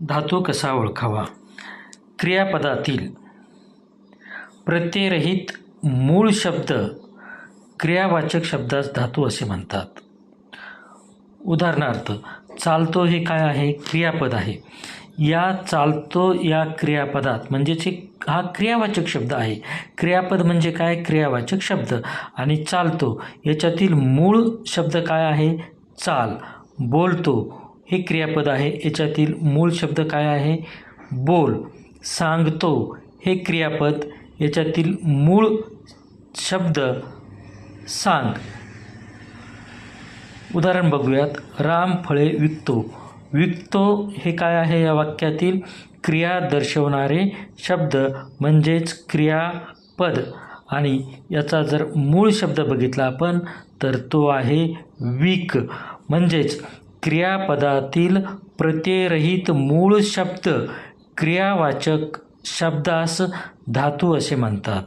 धातू कसा ओळखावा? क्रियापदातील प्रत्ययरहित मूळ शब्द क्रियावाचक शब्दास धातू असे म्हणतात. उदाहरणार्थ, चालतो हे काय आहे? क्रियापद आहे. या चालतो या क्रियापदात म्हणजेच हा क्रियावाचक शब्द आहे. क्रियापद म्हणजे काय? क्रियावाचक शब्द. आणि चालतो याच्यातील मूळ शब्द काय आहे? चाल. बोलतो हे क्रियापद आहे. याच्यातील मूळ शब्द काय आहे? बोल. सांगतो हे क्रियापद. याच्यातील मूळ शब्द सांग. उदाहरण बघूयात. राम फळे विकतो. विकतो हे काय आहे? या वाक्यातील क्रिया दर्शवणारे शब्द म्हणजेच क्रियापद. आणि याचा जर मूळ शब्द बघितला आपण तर तो आहे विक. म्हणजेच क्रियापदातील प्रत्ययरहित मूळ शब्द क्रियावाचक शब्दास धातू असे म्हणतात.